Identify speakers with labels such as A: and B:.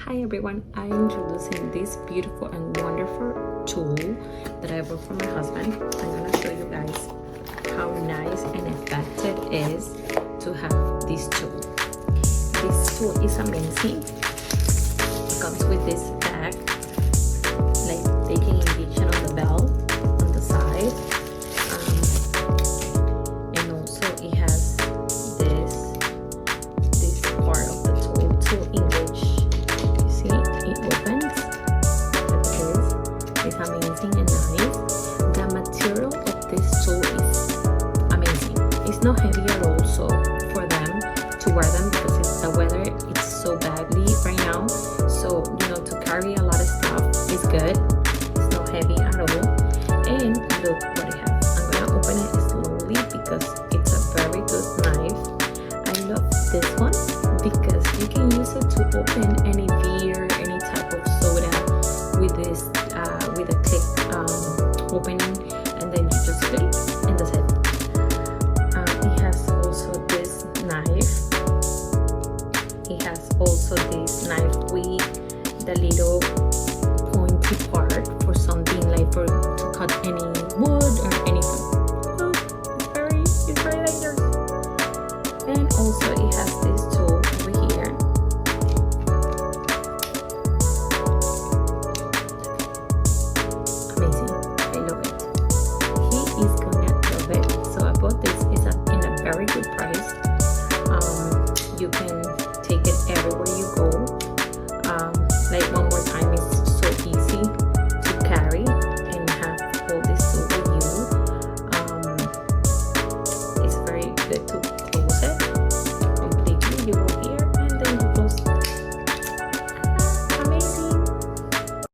A: Hi everyone, I'm introducing this beautiful and wonderful tool that I bought for my husband. I'm gonna show you guys how nice and effective it is to have this tool. This tool is amazing. It comes with this bag, like taking injection on the bell on the side, and also it has this part of the tool to engage. You see, it opens like this. It's amazing and nice. The material of this tool is amazing. It's not heavy at all, so for them to wear them because the weather it's so badly right now. So to carry a lot of stuff is good. It's not heavy at all. And look what it has. I'm gonna open it slowly because it's a very good knife. I love this one because you can use it to open any beer, any type of soda with this with a click opening, and then you just click and that's it. It has also this knife. It has also this knife with the little